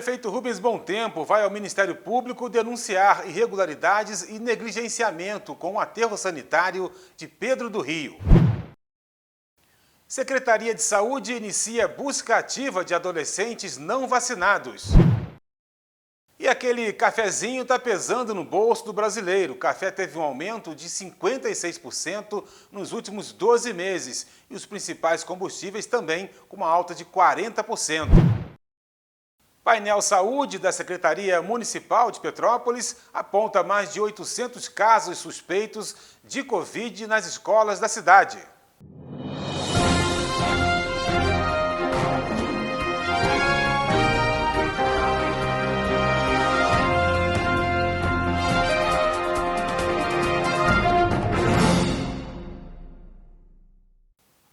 Prefeito Rubens Bom Tempo vai ao Ministério Público denunciar irregularidades e negligenciamento com o aterro sanitário de Pedro do Rio. Secretaria de Saúde inicia busca ativa de adolescentes não vacinados. E aquele cafezinho está pesando no bolso do brasileiro. O café teve um aumento de 56% nos últimos 12 meses e os principais combustíveis também com uma alta de 40%. Painel Saúde da Secretaria Municipal de Petrópolis aponta mais de 800 casos suspeitos de Covid nas escolas da cidade.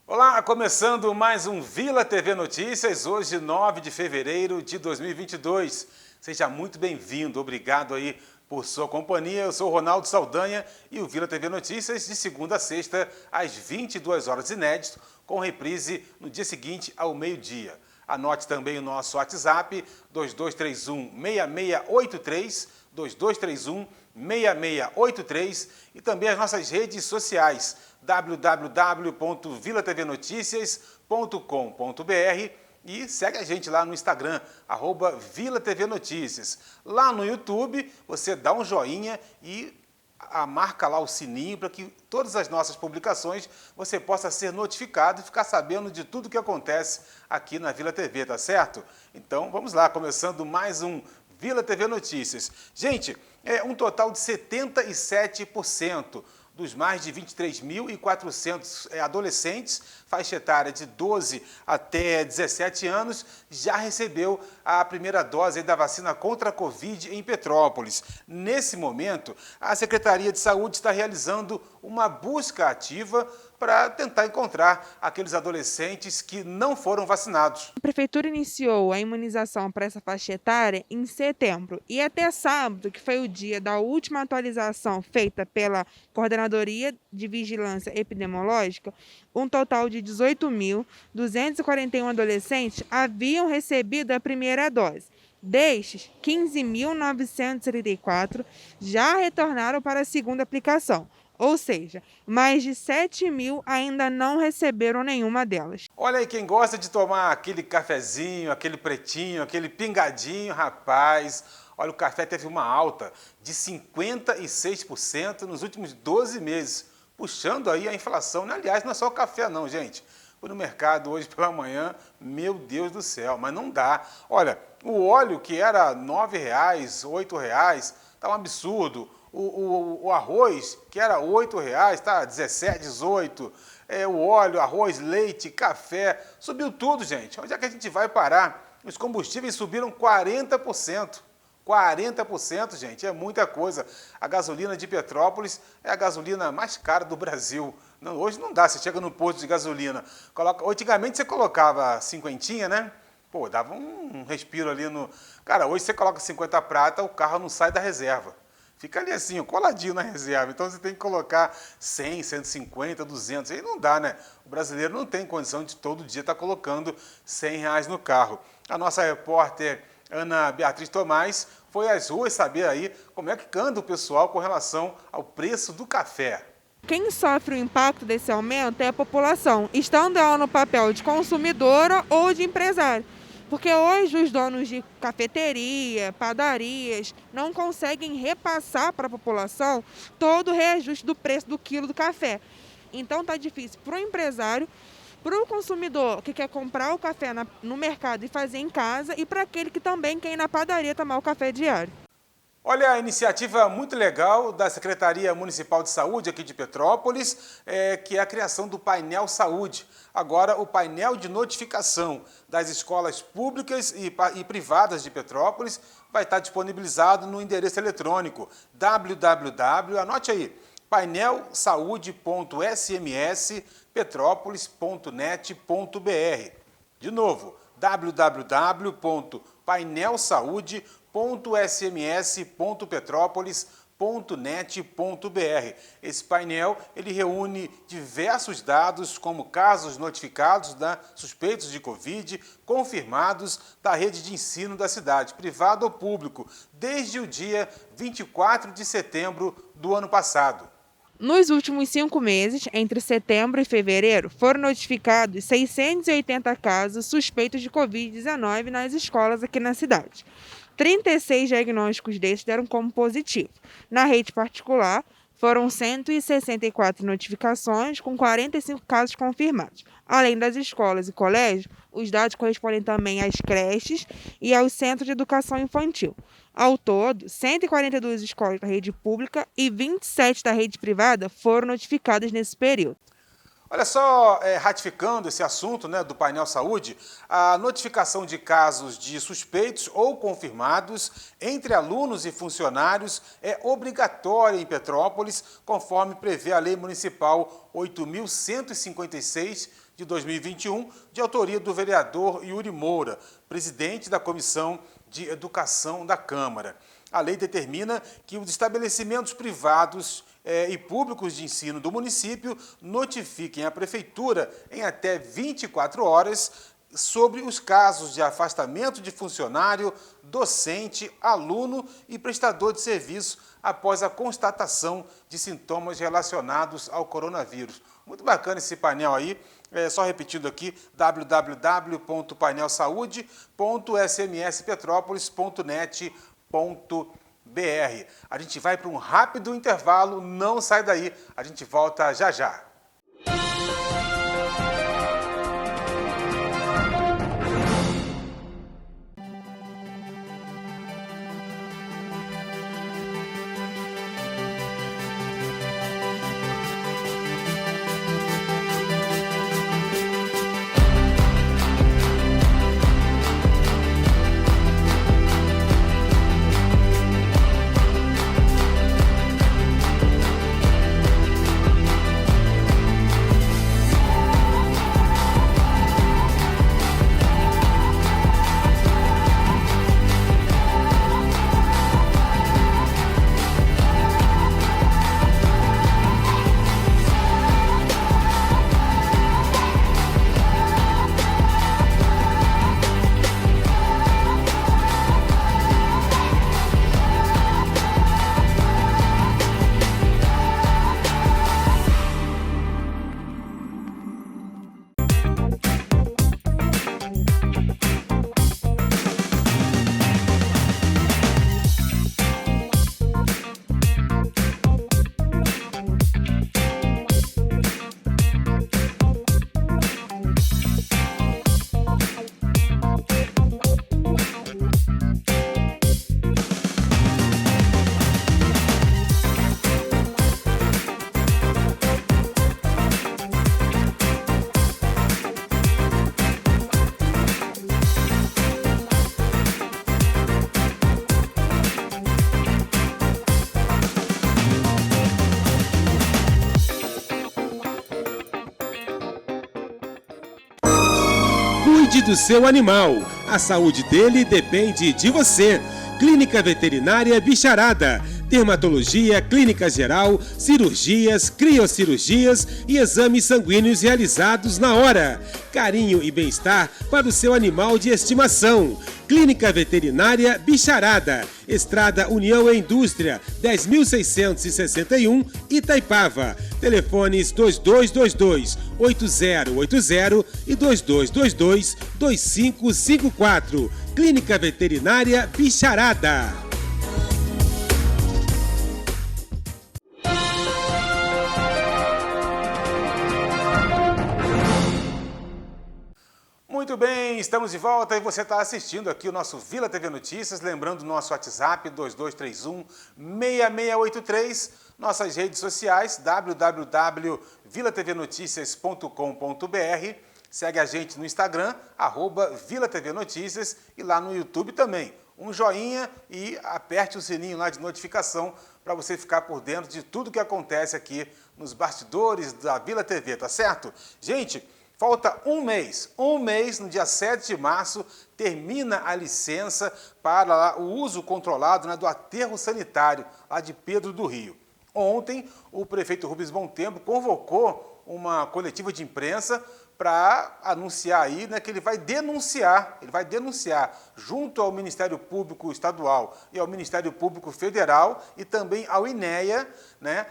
Olá, começando mais um Vila TV Notícias, hoje 9 de fevereiro de 2022. Seja muito bem-vindo, obrigado aí por sua companhia. Eu sou o Ronaldo Saldanha e o Vila TV Notícias de segunda a sexta às 22 horas inédito, com reprise no dia seguinte ao meio-dia. Anote também o nosso WhatsApp 2231-6683, 2231-6683 e também as nossas redes sociais www.vilatvnoticias.com.br e segue a gente lá no Instagram, @VilaTVNotícias. Lá no YouTube, você dá um joinha e marca lá o sininho para que todas as nossas publicações você possa ser notificado e ficar sabendo de tudo que acontece aqui na Vila TV, tá certo? Então vamos lá, começando mais um Vila TV Notícias. Gente, é um total de 77% dos mais de 23.400 adolescentes, faixa etária de 12 até 17 anos, já recebeu a primeira dose da vacina contra a Covid em Petrópolis. Nesse momento, a Secretaria de Saúde está realizando uma busca ativa para tentar encontrar aqueles adolescentes que não foram vacinados. A Prefeitura iniciou a imunização para essa faixa etária em setembro e até sábado, que foi o dia da última atualização feita pela Coordenadoria de Vigilância Epidemiológica, um total de 18.241 adolescentes haviam recebido a primeira dose. Destes, 15.934 já retornaram para a segunda aplicação. Ou seja, mais de 7.000 ainda não receberam nenhuma delas. Olha aí, quem gosta de tomar aquele cafezinho, aquele pretinho, aquele pingadinho, rapaz, olha, o café teve uma alta de 56% nos últimos 12 meses, puxando aí a inflação. Aliás, não é só o café não, gente. Fui no mercado hoje pela manhã, meu Deus do céu, mas não dá. Olha, o óleo que era R$ 9,00, R$ 8,00, tá um absurdo. O arroz, que era R$ 8,00, está 17, 18. O óleo, arroz, leite, café, subiu tudo, gente. Onde é que a gente vai parar? Os combustíveis subiram 40%. 40%, gente, é muita coisa. A gasolina de Petrópolis é a gasolina mais cara do Brasil. Não, hoje não dá, você chega no posto de gasolina. Antigamente você colocava cinquentinha, né? Pô, dava um respiro ali no... Cara, hoje você coloca 50 prata, o carro não sai da reserva. Fica ali assim, coladinho na reserva. Então você tem que colocar 100, 150, 200. Aí não dá, né? O brasileiro não tem condição de todo dia estar colocando R$ 100 no carro. A nossa repórter Ana Beatriz Tomás foi às ruas saber aí como é que anda o pessoal com relação ao preço do café. Quem sofre o impacto desse aumento é a população, estando ela no papel de consumidora ou de empresário. Porque hoje os donos de cafeteria, padarias, não conseguem repassar para a população todo o reajuste do preço do quilo do café. Então está difícil para o empresário, para o consumidor que quer comprar o café no mercado e fazer em casa, e para aquele que também quer ir na padaria tomar o café diário. Olha, a iniciativa muito legal da Secretaria Municipal de Saúde aqui de Petrópolis, que é a criação do Painel Saúde. Agora, o painel de notificação das escolas públicas e privadas de Petrópolis vai estar disponibilizado no endereço eletrônico www, anote aí, painelsaude.sms.petrópolis.net.br. De novo, www.painelsaude.sms.petrópolis.net.br. Esse painel ele reúne diversos dados, como casos notificados, suspeitos de Covid, confirmados da rede de ensino da cidade, privado ou público, desde o dia 24 de setembro do ano passado. Nos últimos 5 meses, entre setembro e fevereiro, foram notificados 680 casos suspeitos de Covid-19 nas escolas aqui na cidade. 36 diagnósticos desses deram como positivo. Na rede particular, foram 164 notificações, com 45 casos confirmados. Além das escolas e colégios, os dados correspondem também às creches e aos centros de educação infantil. Ao todo, 142 escolas da rede pública e 27 da rede privada foram notificadas nesse período. Olha só, ratificando esse assunto, do painel saúde, a notificação de casos de suspeitos ou confirmados entre alunos e funcionários é obrigatória em Petrópolis, conforme prevê a Lei Municipal 8.156 de 2021, de autoria do vereador Yuri Moura, presidente da Comissão de Educação da Câmara. A lei determina que os estabelecimentos privados e públicos de ensino do município notifiquem a Prefeitura em até 24 horas sobre os casos de afastamento de funcionário, docente, aluno e prestador de serviço após a constatação de sintomas relacionados ao coronavírus. Muito bacana esse painel aí, só repetindo aqui, www.painelsaude.smspetrópolis.net.br. A gente vai para um rápido intervalo, não sai daí, a gente volta já já. Cuide do seu animal. A saúde dele depende de você. Clínica Veterinária Bicharada. Dermatologia, clínica geral, cirurgias, criocirurgias e exames sanguíneos realizados na hora. Carinho e bem-estar para o seu animal de estimação. Clínica Veterinária Bicharada. Estrada União e Indústria, 10.661, Itaipava. Telefones 2222-8080 e 2222-2554. Clínica Veterinária Bicharada. Muito bem, estamos de volta e você está assistindo aqui o nosso Vila TV Notícias, lembrando o nosso WhatsApp 2231-6683, nossas redes sociais www.vilatvnoticias.com.br, segue a gente no Instagram, @VilaTVNoticias e lá no YouTube também. Um joinha e aperte o sininho lá de notificação para você ficar por dentro de tudo que acontece aqui nos bastidores da Vila TV, tá certo? Gente, Falta um mês, no dia 7 de março, termina a licença para o uso controlado, né, do aterro sanitário lá de Pedro do Rio. Ontem, o prefeito Rubens Bom Tempo convocou uma coletiva de imprensa para anunciar aí, né, que ele vai denunciar junto ao Ministério Público Estadual e ao Ministério Público Federal e também ao INEA, né,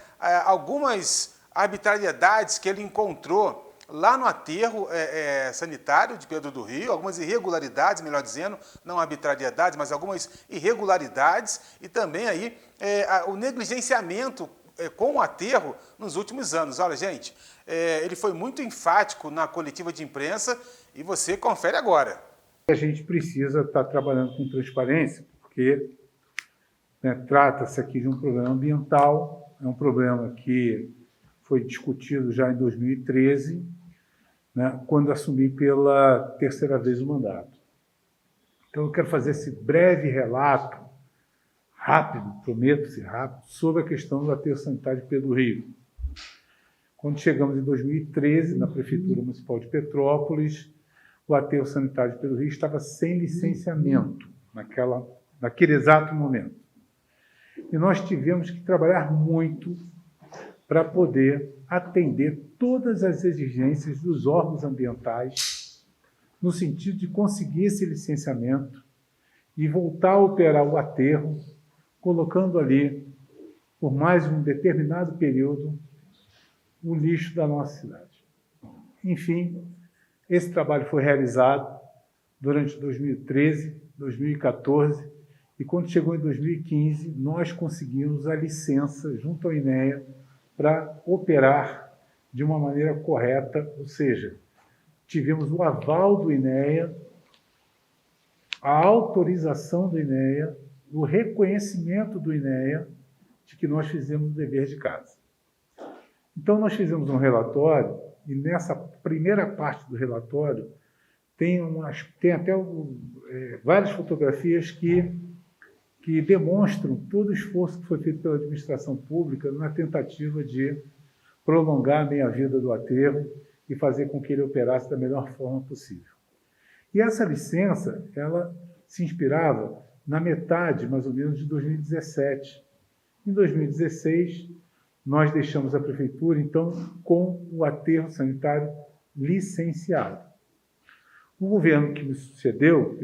algumas arbitrariedades que ele encontrou lá no aterro sanitário de Pedro do Rio, algumas irregularidades, melhor dizendo, não arbitrariedades, mas algumas irregularidades e também aí o negligenciamento com o aterro nos últimos anos. Olha, gente, ele foi muito enfático na coletiva de imprensa e você confere agora. A gente precisa estar trabalhando com transparência, porque, né, trata-se aqui de um problema ambiental, é um problema que foi discutido já em 2013, né, quando assumi pela terceira vez o mandato. Então, eu quero fazer esse breve relato, rápido, prometo ser rápido, sobre a questão do aterro sanitário de Pedro do Rio. Quando chegamos em 2013, na Prefeitura Municipal de Petrópolis, o aterro sanitário de Pedro do Rio estava sem licenciamento, naquele exato momento. E nós tivemos que trabalhar muito para poder atender todas as exigências dos órgãos ambientais, no sentido de conseguir esse licenciamento e voltar a operar o aterro, colocando ali, por mais um determinado período, o lixo da nossa cidade. Enfim, esse trabalho foi realizado durante 2013, 2014, e quando chegou em 2015, nós conseguimos a licença junto ao INEA para operar de uma maneira correta, ou seja, tivemos o aval do INEA, a autorização do INEA, o reconhecimento do INEA de que nós fizemos o dever de casa. Então, nós fizemos um relatório, e nessa primeira parte do relatório tem até várias fotografias que demonstram todo o esforço que foi feito pela administração pública na tentativa de prolongar a meia-vida do aterro e fazer com que ele operasse da melhor forma possível. E essa licença, ela se inspirava na metade, mais ou menos, de 2017. Em 2016, nós deixamos a Prefeitura, então, com o aterro sanitário licenciado. O governo que nos sucedeu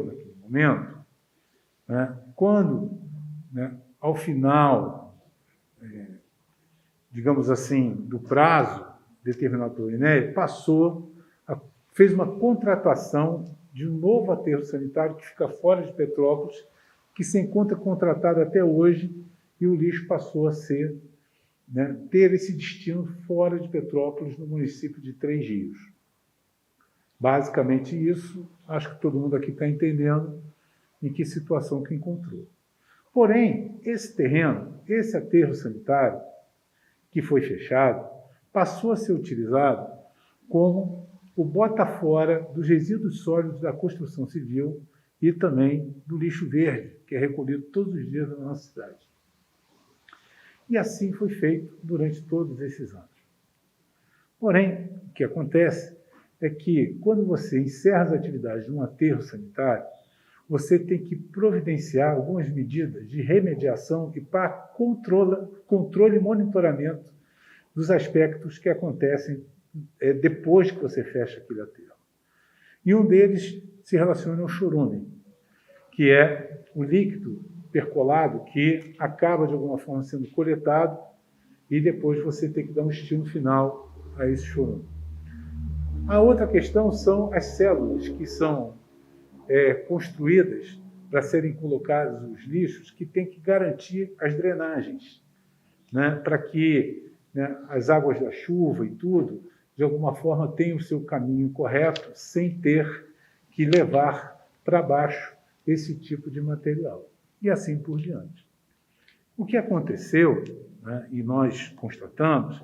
naquele momento, né, quando, né, ao final, digamos assim, do prazo determinado pelo INEA, fez uma contratação de um novo aterro sanitário que fica fora de Petrópolis, que se encontra contratado até hoje, e o lixo passou a ter esse destino fora de Petrópolis, no município de Três Rios. Basicamente isso, acho que todo mundo aqui está entendendo em que situação que encontrou. Porém, esse terreno, esse aterro sanitário que foi fechado, passou a ser utilizado como o bota-fora dos resíduos sólidos da construção civil e também do lixo verde, que é recolhido todos os dias na nossa cidade. E assim foi feito durante todos esses anos. Porém, o que acontece é que, quando você encerra as atividades de um aterro sanitário, você tem que providenciar algumas medidas de remediação e para controle e monitoramento dos aspectos que acontecem depois que você fecha aquele aterro. E um deles se relaciona ao chorume, que é o líquido percolado que acaba, de alguma forma, sendo coletado e depois você tem que dar um destino final a esse chorume. A outra questão são as células que são construídas para serem colocados os lixos, que tem que garantir as drenagens, né, para que, né, as águas da chuva e tudo, de alguma forma, tenham o seu caminho correto, sem ter que levar para baixo esse tipo de material. E assim por diante. O que aconteceu, né, e nós constatamos,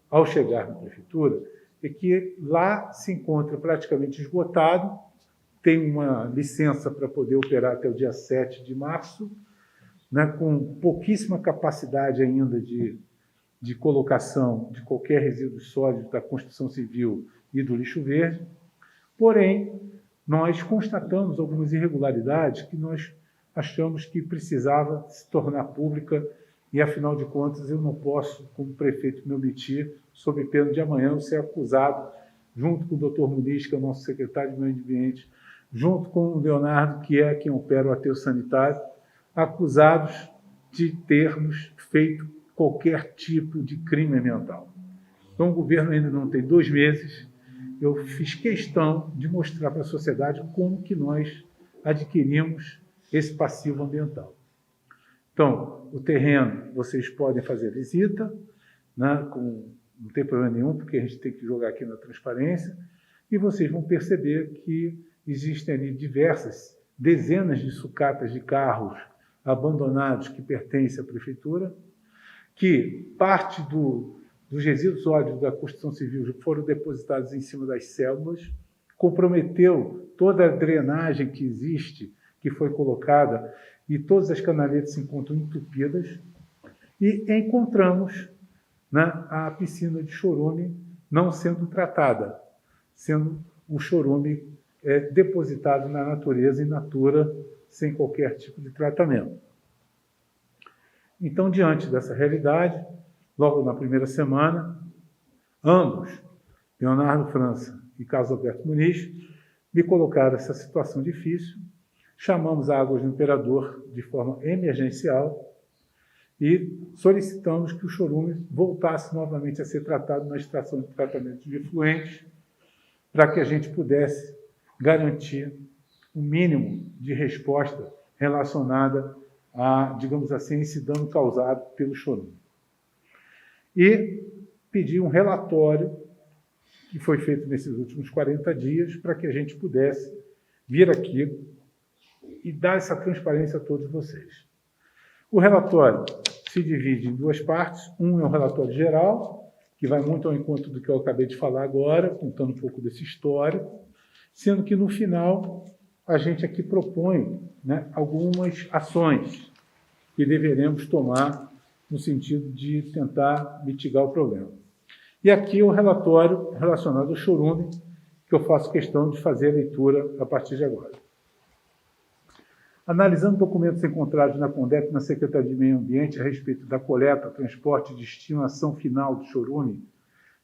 ao chegar na Prefeitura, é que lá se encontra praticamente esgotado, tem uma licença para poder operar até o dia 7 de março, né, com pouquíssima capacidade ainda de de colocação de qualquer resíduo sólido da construção civil e do lixo verde. Porém, nós constatamos algumas irregularidades que nós achamos que precisava se tornar pública e, afinal de contas, eu não posso, como prefeito, me omitir, sob pena de amanhã ser acusado, junto com o Dr. Muniz, que é o nosso secretário de Meio Ambiente, junto com o Leonardo, que é quem opera o aterro sanitário, acusados de termos feito qualquer tipo de crime ambiental. Então, o governo ainda não tem 2 meses. Eu fiz questão de mostrar para a sociedade como que nós adquirimos esse passivo ambiental. Então, o terreno, vocês podem fazer visita, né, não tem problema nenhum, porque a gente tem que jogar aqui na transparência, e vocês vão perceber que existem ali dezenas de sucatas de carros abandonados que pertencem à prefeitura, que parte dos resíduos sólidos da construção civil foram depositados em cima das células, comprometeu toda a drenagem que existe, que foi colocada, e todas as canaletas se encontram entupidas, e encontramos, né, a piscina de chorume não sendo tratada, sendo um chorume depositado na natureza in natura, sem qualquer tipo de tratamento. Então, diante dessa realidade, logo na primeira semana, ambos, Leonardo França e Carlos Alberto Muniz, me colocaram essa situação difícil, chamamos a Águas do Imperador de forma emergencial e solicitamos que o chorume voltasse novamente a ser tratado na estação de tratamento de efluentes, para que a gente pudesse garantir um mínimo de resposta relacionada a, digamos assim, esse dano causado pelo chorume. E pedi um relatório que foi feito nesses últimos 40 dias para que a gente pudesse vir aqui e dar essa transparência a todos vocês. O relatório se divide em 2 partes. Um é um relatório geral, que vai muito ao encontro do que eu acabei de falar agora, contando um pouco desse histórico, sendo que, no final, a gente aqui propõe, né, algumas ações que deveremos tomar no sentido de tentar mitigar o problema. E aqui é o relatório relacionado ao chorume, que eu faço questão de fazer a leitura a partir de agora. Analisando documentos encontrados na CONDEP e na Secretaria de Meio Ambiente a respeito da coleta, transporte e destinação final do chorume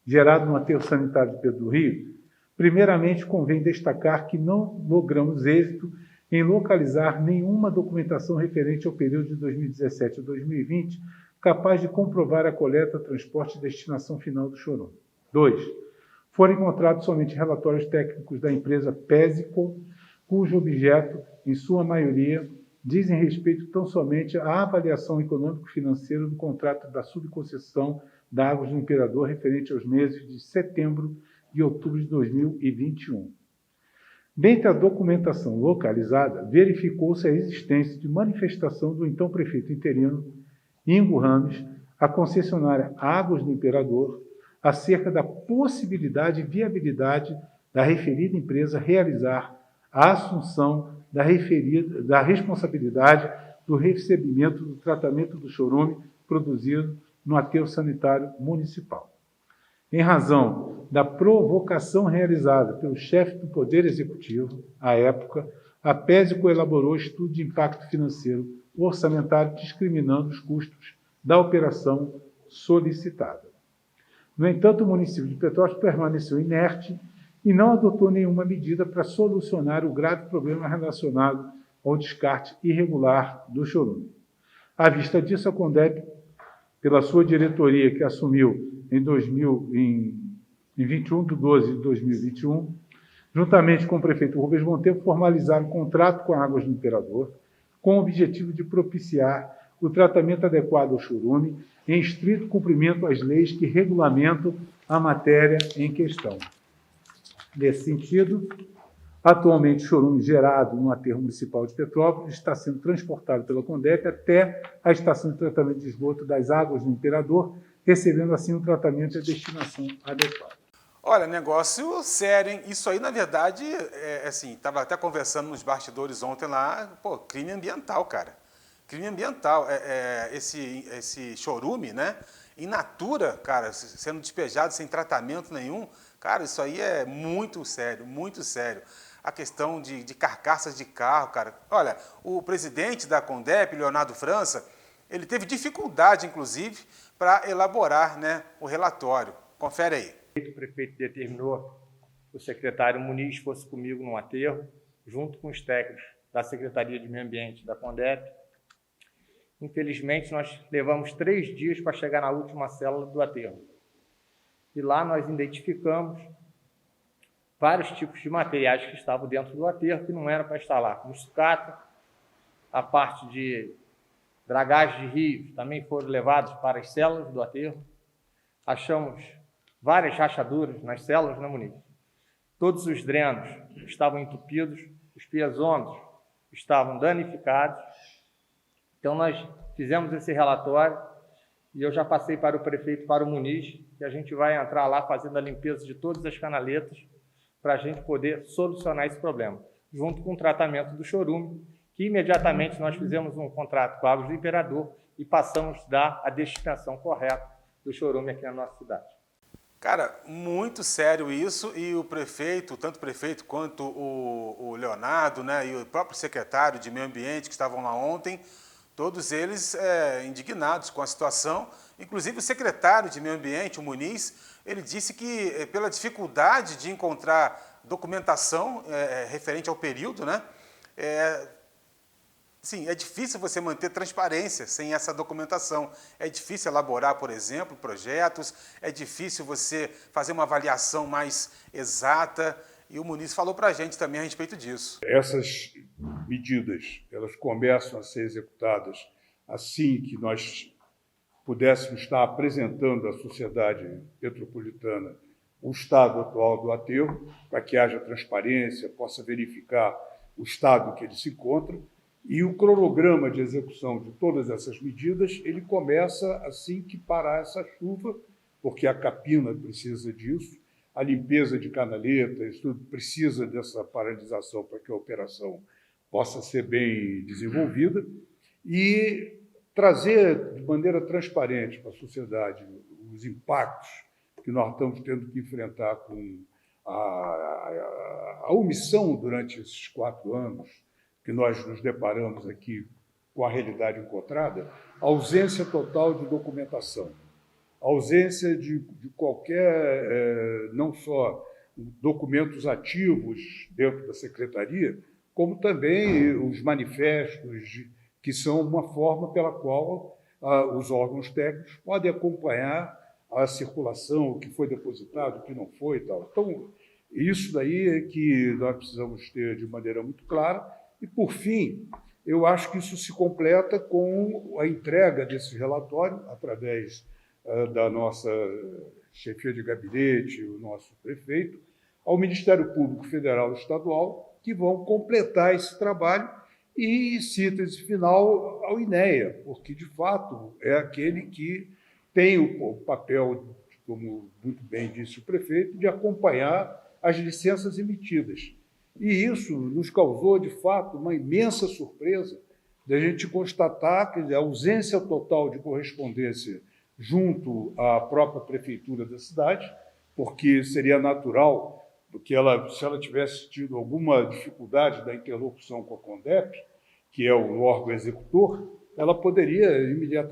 gerado no aterro sanitário de Pedro do Rio, primeiramente convém destacar que não logramos êxito em localizar nenhuma documentação referente ao período de 2017 a 2020 capaz de comprovar a coleta, transporte e destinação final do chorume. 2. Foram encontrados somente relatórios técnicos da empresa Pesico, cujo objeto, em sua maioria, dizem respeito tão somente à avaliação econômico-financeira do contrato da subconcessão da Águas do Imperador referente aos meses de setembro e outubro de 2021. Dentre a documentação localizada, verificou-se a existência de manifestação do então prefeito interino, Ingo Rames, à concessionária Águas do Imperador, acerca da possibilidade e viabilidade da referida empresa realizar a assunção da responsabilidade do recebimento do tratamento do chorume produzido no aterro sanitário municipal. Em razão da provocação realizada pelo chefe do Poder Executivo, à época, a Pesico elaborou estudo de impacto financeiro orçamentário discriminando os custos da operação solicitada. No entanto, o município de Petrópolis permaneceu inerte e não adotou nenhuma medida para solucionar o grave problema relacionado ao descarte irregular do chorume. À vista disso, a CONDEP, pela sua diretoria que assumiu em 21 de 12 de 2021, juntamente com o prefeito Rubens Monteiro, formalizaram um contrato com a Águas do Imperador, com o objetivo de propiciar o tratamento adequado ao chorume, em estrito cumprimento às leis que regulamentam a matéria em questão. Nesse sentido, atualmente o chorume gerado no aterro municipal de Petrópolis está sendo transportado pela CONDEP até a estação de tratamento de esgoto das Águas do Imperador, recebendo assim um tratamento e a destinação adequada. Olha, negócio sério, hein? Isso aí, na verdade, assim, estava até conversando nos bastidores ontem lá, pô, crime ambiental, cara. Crime ambiental. Esse chorume, né? in natura, cara, sendo despejado sem tratamento nenhum, cara, isso aí é muito sério, muito sério. A questão de carcaças de carro, cara. Olha, o presidente da Condep, Leonardo França, ele teve dificuldade, inclusive, para elaborar, né, o relatório. Confere aí. O prefeito determinou que o secretário Muniz fosse comigo no aterro, junto com os técnicos da Secretaria de Meio Ambiente da Condep. Infelizmente, nós levamos 3 dias para chegar na última célula do aterro. E lá nós identificamos vários tipos de materiais que estavam dentro do aterro que não eram para estar lá, como sucata, a parte de dragagem de rios também foram levados para as células do aterro. Achamos várias rachaduras nas células, né, Muniz? Todos os drenos estavam entupidos, os piezômetros estavam danificados. Então, nós fizemos esse relatório e eu já passei para o prefeito, para o Muniz, que a gente vai entrar lá fazendo a limpeza de todas as canaletas para a gente poder solucionar esse problema, junto com o tratamento do chorume, que imediatamente nós fizemos um contrato com a Águas do Imperador e passamos a dar a destinação correta do chorume aqui na nossa cidade. Cara, muito sério isso, e o prefeito, tanto o prefeito quanto o Leonardo, né, e o próprio secretário de Meio Ambiente que estavam lá ontem, todos eles indignados com a situação. Inclusive o secretário de Meio Ambiente, o Muniz, ele disse que pela dificuldade de encontrar documentação referente ao período, né, sim, é difícil você manter transparência sem essa documentação. É difícil elaborar, por exemplo, projetos, é difícil você fazer uma avaliação mais exata, e o Muniz falou para a gente também a respeito disso. Essas medidas, elas começam a ser executadas assim que nós pudéssemos estar apresentando à sociedade petropolitana o estado atual do aterro, para que haja transparência, possa verificar o estado em que ele se encontra. E o cronograma de execução de todas essas medidas, ele começa assim que parar essa chuva, porque a capina precisa disso, a limpeza de canaletas, tudo precisa dessa paralisação para que a operação possa ser bem desenvolvida, e trazer de maneira transparente para a sociedade os impactos que nós estamos tendo que enfrentar com a omissão durante esses 4 anos, que nós nos deparamos aqui com a realidade encontrada, a ausência total de documentação, a ausência de qualquer, não só documentos ativos dentro da Secretaria, como também os manifestos, que são uma forma pela qual os órgãos técnicos podem acompanhar a circulação, o que foi depositado, o que não foi e tal. Então, isso daí é que nós precisamos ter de maneira muito clara. E, por fim, eu acho que isso se completa com a entrega desse relatório, através da nossa chefia de gabinete, o nosso prefeito, ao Ministério Público Federal e Estadual, que vão completar esse trabalho, e, em síntese final, ao INEA, porque, de fato, é aquele que tem o papel, como muito bem disse o prefeito, de acompanhar as licenças emitidas. E isso nos causou, de fato, uma imensa surpresa de a gente constatar que a ausência total de correspondência junto à própria prefeitura da cidade, porque seria natural que se ela tivesse tido alguma dificuldade da interlocução com a Condep, que é o órgão executor, ela poderia,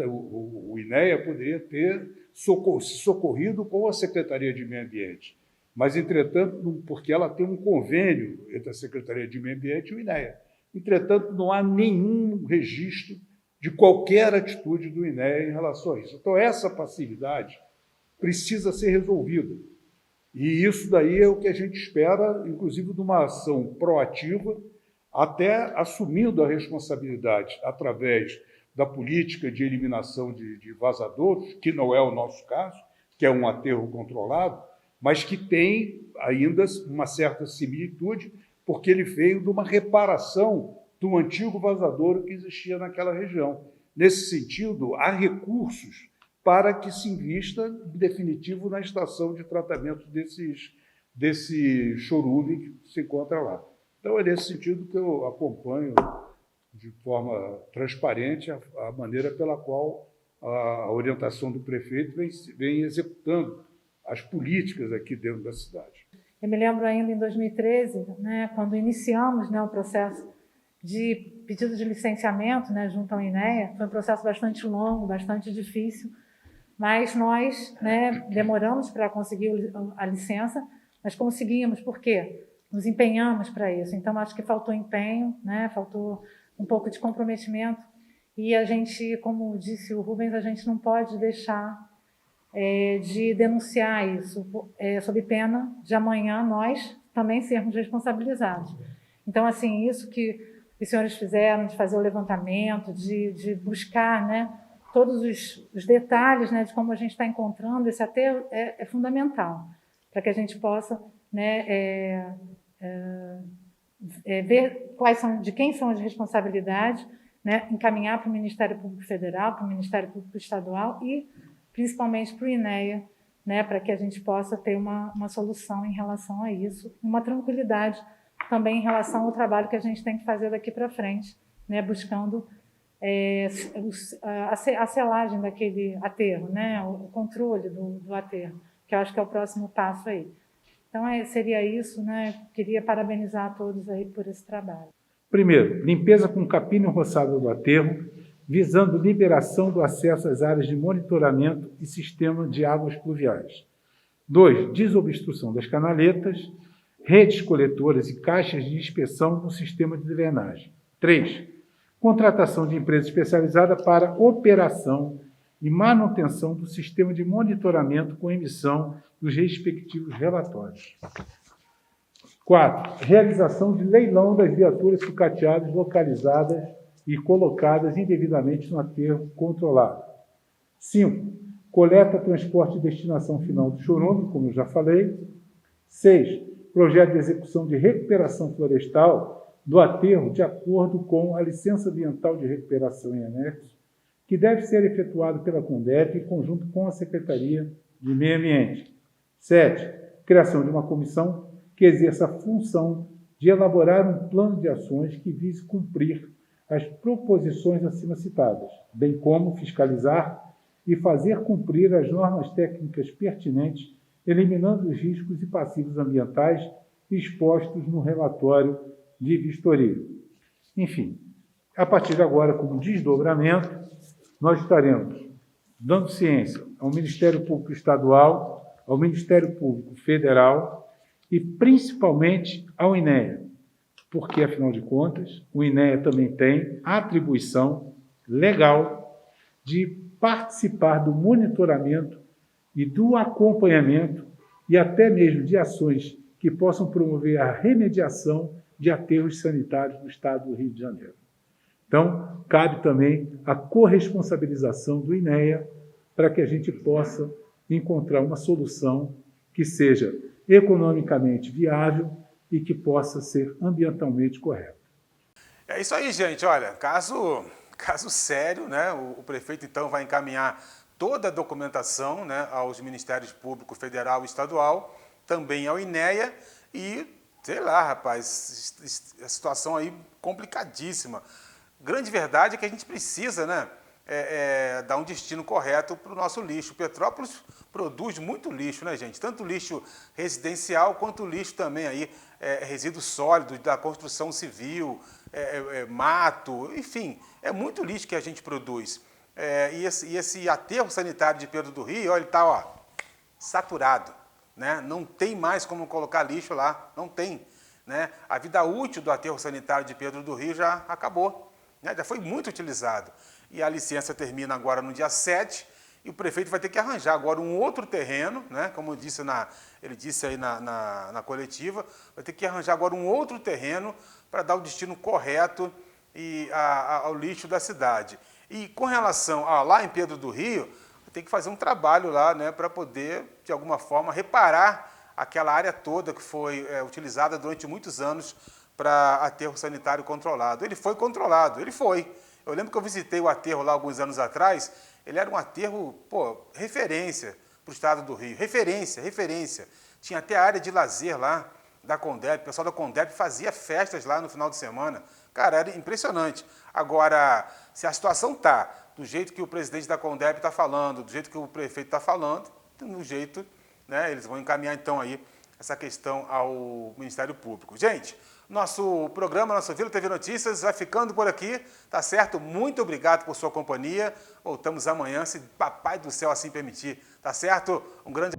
o INEA poderia ter socorrido com a Secretaria de Meio Ambiente. Mas, entretanto, porque ela tem um convênio entre a Secretaria de Meio Ambiente e o INEA. Entretanto, não há nenhum registro de qualquer atitude do INEA em relação a isso. Então, essa passividade precisa ser resolvida. E isso daí é o que a gente espera, inclusive, de uma ação proativa, até assumindo a responsabilidade através da política de eliminação de vazadouros, que não é o nosso caso, que é um aterro controlado, mas que tem ainda uma certa similitude, porque ele veio de uma reparação do antigo vazadouro que existia naquela região. Nesse sentido, há recursos para que se invista, em definitivo, na estação de tratamento desse chorume que se encontra lá. Então, é nesse sentido que eu acompanho de forma transparente a maneira pela qual a orientação do prefeito, vem executando as políticas aqui dentro da cidade. Eu me lembro ainda em 2013, né, quando iniciamos, né, o processo de pedido de licenciamento, né, junto ao INEA. Foi um processo bastante longo, bastante difícil, mas nós, né, demoramos para conseguir a licença, mas conseguimos. Por quê? Nos empenhamos para isso. Então, acho que faltou empenho, né, faltou um pouco de comprometimento, e a gente, como disse o Rubens, a gente não pode deixar de denunciar isso, sob pena de amanhã nós também sermos responsabilizados. Então, assim, isso que os senhores fizeram, de fazer o levantamento, de buscar, né, todos os detalhes, né, de como a gente está encontrando esse aterro, é fundamental, para que a gente possa, né, ver de quem são as responsabilidades, né, encaminhar para o Ministério Público Federal, para o Ministério Público Estadual e principalmente para o INEA, né, para que a gente possa ter uma solução em relação a isso, uma tranquilidade também em relação ao trabalho que a gente tem que fazer daqui para frente, né, buscando a selagem daquele aterro, né, o controle do aterro, que eu acho que é o próximo passo aí. Então, seria isso, né? Queria parabenizar a todos aí por esse trabalho. Primeiro, limpeza com capina e roçada do aterro, visando liberação do acesso às áreas de monitoramento e sistema de águas pluviais. 2, desobstrução das canaletas, redes coletoras e caixas de inspeção no sistema de drenagem. 3, contratação de empresa especializada para operação e manutenção do sistema de monitoramento com emissão dos respectivos relatórios. 4, realização de leilão das viaturas sucateadas localizadas e colocadas indevidamente no aterro controlado. 5, coleta, transporte e destinação final do chorume, como eu já falei. 6, projeto de execução de recuperação florestal do aterro de acordo com a licença ambiental de recuperação em anexo, que deve ser efetuado pela CONDEP em conjunto com a Secretaria de Meio Ambiente. 7, criação de uma comissão que exerça a função de elaborar um plano de ações que vise cumprir as proposições acima citadas, bem como fiscalizar e fazer cumprir as normas técnicas pertinentes, eliminando os riscos e passivos ambientais expostos no relatório de vistoria. Enfim, a partir de agora, como desdobramento, nós estaremos dando ciência ao Ministério Público Estadual, ao Ministério Público Federal e, principalmente, ao INEA, porque, afinal de contas, o INEA também tem a atribuição legal de participar do monitoramento e do acompanhamento e até mesmo de ações que possam promover a remediação de aterros sanitários no estado do Rio de Janeiro. Então, cabe também a corresponsabilização do INEA para que a gente possa encontrar uma solução que seja economicamente viável e que possa ser ambientalmente correta. É isso aí, gente. Olha, caso sério, né? O prefeito, então, vai encaminhar toda a documentação, né, aos Ministérios Público Federal e Estadual, também ao INEA e, sei lá, rapaz, a situação aí complicadíssima. Grande verdade é que a gente precisa, né, dar um destino correto para o nosso lixo. Petrópolis produz muito lixo, né, gente? Tanto lixo residencial quanto lixo também aí, resíduos sólidos da construção civil, mato, enfim, é muito lixo que a gente produz. E esse aterro sanitário de Pedro do Rio, ó, ele está saturado, né? Não tem mais como colocar lixo lá, não tem, né? A vida útil do aterro sanitário de Pedro do Rio já acabou, né? Já foi muito utilizado. E a licença termina agora no dia 7, e o prefeito vai ter que arranjar agora um outro terreno, né? Como ele disse aí na coletiva, vai ter que arranjar agora um outro terreno para dar o destino correto ao lixo da cidade. E com relação a lá em Pedro do Rio, tem que fazer um trabalho lá, né, para poder, de alguma forma, reparar aquela área toda que foi utilizada durante muitos anos para aterro sanitário controlado. Ele foi controlado, ele foi. Eu lembro que eu visitei o aterro lá alguns anos atrás, ele era um aterro, referência para o estado do Rio. Referência. Tinha até a área de lazer lá da CONDEP, o pessoal da CONDEP fazia festas lá no final de semana. Cara, era impressionante. Agora, se a situação está do jeito que o presidente da Condep está falando, do jeito que o prefeito está falando, do jeito, né, eles vão encaminhar então aí essa questão ao Ministério Público. Gente, nosso programa, nosso Vila TV Notícias vai ficando por aqui, tá certo? Muito obrigado por sua companhia. Voltamos amanhã, se Papai do Céu assim permitir, tá certo? Um grande